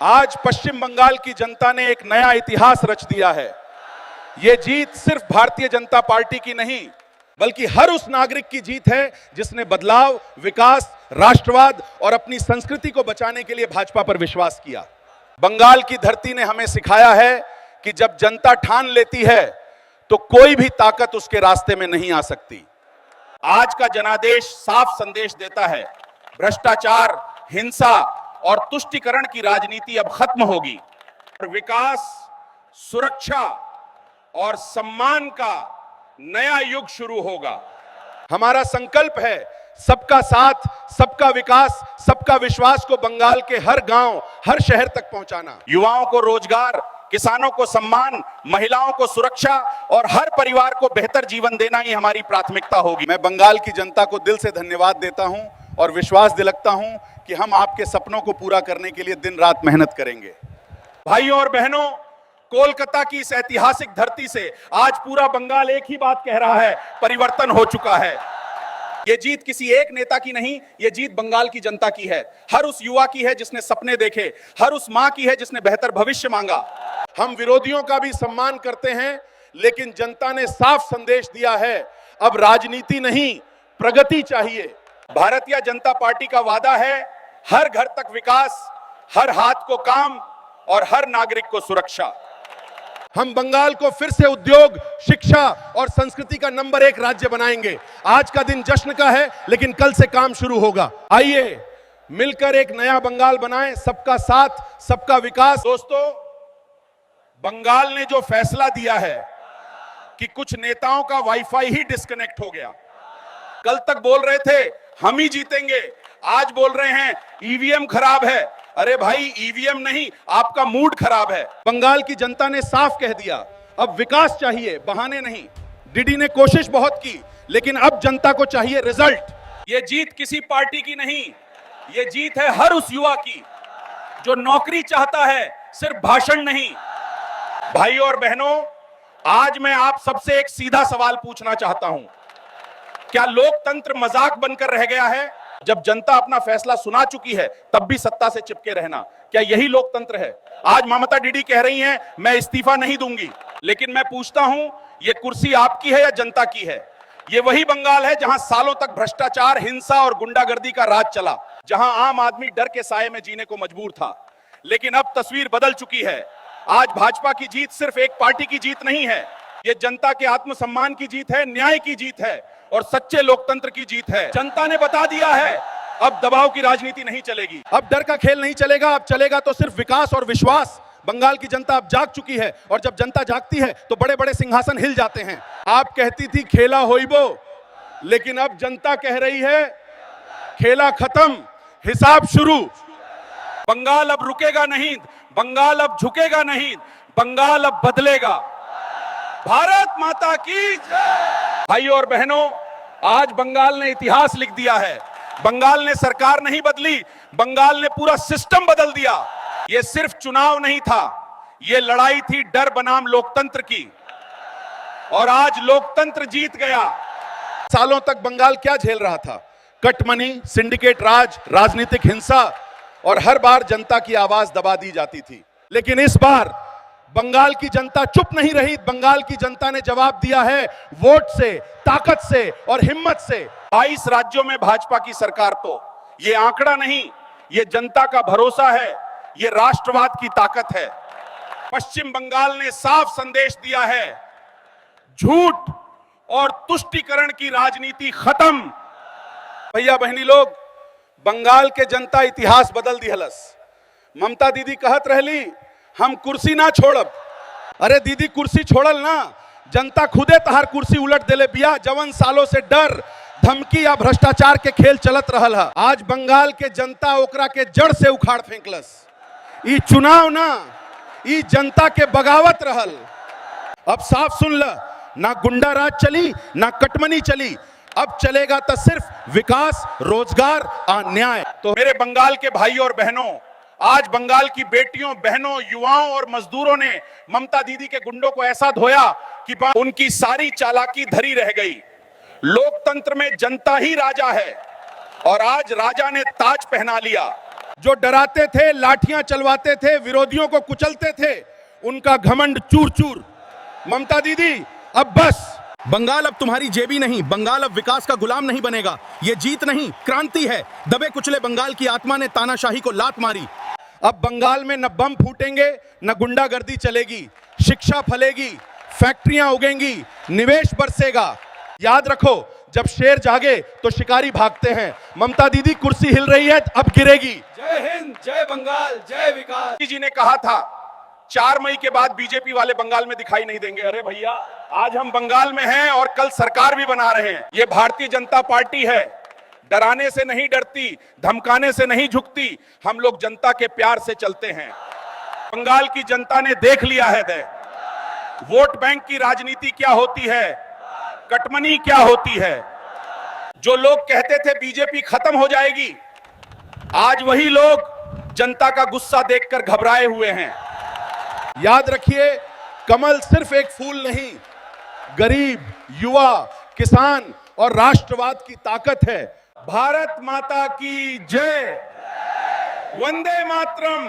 आज पश्चिम बंगाल की जनता ने एक नया इतिहास रच दिया है। यह जीत सिर्फ भारतीय जनता पार्टी की नहीं, बल्कि हर उस नागरिक की जीत है जिसने बदलाव, विकास, राष्ट्रवाद और अपनी संस्कृति को बचाने के लिए भाजपा पर विश्वास किया। बंगाल की धरती ने हमें सिखाया है कि जब जनता ठान लेती है तो कोई भी ताकत उसके रास्ते में नहीं आ सकती। आज का जनादेश साफ संदेश देता है, भ्रष्टाचार, हिंसा और तुष्टीकरण की राजनीति अब खत्म होगी और विकास, सुरक्षा और सम्मान का नया युग शुरू होगा। हमारा संकल्प है सबका साथ, सबका विकास, सबका विश्वास को बंगाल के हर गांव, हर शहर तक पहुंचाना। युवाओं को रोजगार, किसानों को सम्मान, महिलाओं को सुरक्षा और हर परिवार को बेहतर जीवन देना ही हमारी प्राथमिकता होगी। मैं बंगाल की जनता को दिल से धन्यवाद देता हूं और विश्वास दिलाता हूं कि हम आपके सपनों को पूरा करने के लिए दिन रात मेहनत करेंगे। भाइयों और बहनों, कोलकाता की इस ऐतिहासिक धरती से आज पूरा बंगाल एक ही बात कह रहा है, परिवर्तन हो चुका है। ये जीत किसी एक नेता की नहीं, ये जीत बंगाल की जनता की है। हर उस युवा की है जिसने सपने देखे, हर उस मां की है जिसने बेहतर भविष्य मांगा। हम विरोधियों का भी सम्मान करते हैं, लेकिन जनता ने साफ संदेश दिया है, अब राजनीति नहीं, प्रगति चाहिए। भारतीय जनता पार्टी का वादा है, हर घर तक विकास, हर हाथ को काम और हर नागरिक को सुरक्षा। हम बंगाल को फिर से उद्योग, शिक्षा और संस्कृति का नंबर 1 राज्य बनाएंगे। आज का दिन जश्न का है, लेकिन कल से काम शुरू होगा। आइए मिलकर एक नया बंगाल बनाएं, सबका साथ, सबका विकास। दोस्तों, बंगाल ने जो फैसला दिया है कि कुछ नेताओं का वाईफाई ही डिस्कनेक्ट हो गया, कल तक बोल रहे थे हम ही जीतेंगे, आज बोल रहे हैं ईवीएम खराब है। अरे भाई, ईवीएम नहीं, आपका मूड खराब है। बंगाल की जनता ने साफ कह दिया, अब विकास चाहिए, बहाने नहीं। डीडी ने कोशिश बहुत की, लेकिन अब जनता को चाहिए रिजल्ट। ये जीत किसी पार्टी की नहीं, ये जीत है हर उस युवा की जो नौकरी चाहता है, सिर्फ भाषण नहीं। भाइयों और बहनों, आज मैं आप सबसे एक सीधा सवाल पूछना चाहता हूं, क्या लोकतंत्र मजाक बनकर रह गया है? जब जनता अपना फैसला सुना चुकी है, तब भी सत्ता से चिपके रहना, क्या यही लोकतंत्र है? आज ममता दीदी कह रही हैं, मैं इस्तीफा नहीं दूंगी, लेकिन मैं पूछता हूं, ये कुर्सी आपकी है या जनता की है? ये वही बंगाल है जहां सालों तक भ्रष्टाचार, हिंसा और गुंडागर्दी का राज चला, जहां आम आदमी डर के साए में जीने को मजबूर था। लेकिन अब तस्वीर बदल चुकी है। आज भाजपा की जीत सिर्फ एक पार्टी की जीत नहीं है, ये जनता के आत्मसम्मान की जीत है, न्याय की जीत है और सच्चे लोकतंत्र की जीत है। जनता ने बता दिया है, अब दबाव की राजनीति नहीं चलेगी, अब डर का खेल नहीं चलेगा, अब चलेगा तो सिर्फ विकास और विश्वास। बंगाल की जनता अब जाग चुकी है और जब जनता जागती है तो बड़े बड़े सिंहासन हिल जाते हैं। आप कहती थी खेला होइबो, लेकिन अब जनता कह रही है खेला खत्म, हिसाब शुरू। बंगाल अब रुकेगा नहीं, बंगाल अब झुकेगा नहीं, बंगाल अब बदलेगा। भारत माता की जय। भाइयों और बहनों, आज बंगाल ने इतिहास लिख दिया है। बंगाल ने सरकार नहीं बदली, बंगाल ने पूरा सिस्टम बदल दिया। यह सिर्फ चुनाव नहीं था, यह लड़ाई थी डर बनाम लोकतंत्र की, और आज लोकतंत्र जीत गया। सालों तक बंगाल क्या झेल रहा था? कटमनी, सिंडिकेट राज, राजनीतिक हिंसा, और हर बार जनता की आवाज दबा दी जाती थी। लेकिन इस बार बंगाल की जनता चुप नहीं रही। बंगाल की जनता ने जवाब दिया है, वोट से, ताकत से और हिम्मत से। 22 राज्यों में भाजपा की सरकार, तो ये आंकड़ा नहीं, ये जनता का भरोसा है, ये राष्ट्रवाद की ताकत है। पश्चिम बंगाल ने साफ संदेश दिया है, झूठ और तुष्टीकरण की राजनीति खत्म। भैया बहनी लोग, बंगाल के जनता इतिहास बदल दी हलस। ममता दीदी कहत रहली हम कुर्सी ना छोड़ब। अरे दीदी, कुर्सी छोड़ल ना, जनता खुदे तहार कुर्सी उलट देले बिया। जवन सालों से डर, धमकी या भ्रष्टाचार के खेल चलत रहल है, आज बंगाल के जनता ओकरा के जड़ से उखाड़ फेंकलस। ई चुनाव ना, ई जनता के बगावत रहल। अब साफ सुन ल, ना गुंडा राज चली, ना कटमनी चली, अब चलेगा तो सिर्फ विकास, रोजगार और न्याय। तो मेरे बंगाल के भाइयों और बहनों, आज बंगाल की बेटियों, बहनों, युवाओं और मजदूरों ने ममता दीदी के गुंडों को ऐसा धोया कि उनकी सारी चालाकी धरी रह गई। लोकतंत्र में जनता ही राजा है और आज राजा ने ताज पहना लिया। जो डराते थे, लाठियां चलवाते थे, विरोधियों को कुचलते थे, उनका घमंड चूर चूर। ममता दीदी अब बस। बंगाल अब तुम्हारी जेबी नहीं, बंगाल अब विकास का गुलाम नहीं बनेगा। ये जीत नहीं, क्रांति है। दबे कुचले बंगाल की आत्मा ने तानाशाही को लात मारी। अब बंगाल में न बम फूटेंगे, न गुंडागर्दी चलेगी, शिक्षा फलेगी, फैक्ट्रियां उगेंगी, निवेश बरसेगा। याद रखो, जब शेर जागे तो शिकारी भागते हैं। ममता दीदी कुर्सी हिल रही है, अब गिरेगी। जय हिंद, जय बंगाल, जय विकास। जी ने कहा था 4 मई के बाद बीजेपी वाले बंगाल में दिखाई नहीं देंगे। अरे भैया, आज हम बंगाल में हैं और कल सरकार भी बना रहे हैं। ये भारतीय जनता पार्टी है, डराने से नहीं डरती, धमकाने से नहीं झुकती। हम लोग जनता के प्यार से चलते हैं। बंगाल की जनता ने देख लिया है वोट बैंक की राजनीति क्या होती है, कटमनी क्या होती है। जो लोग कहते थे बीजेपी खत्म हो जाएगी, आज वही लोग जनता का गुस्सा देखकर घबराए हुए हैं। याद रखिए, कमल सिर्फ एक फूल नहीं, गरीब, युवा, किसान और राष्ट्रवाद की ताकत है। भारत माता की जय, वंदे मातरम।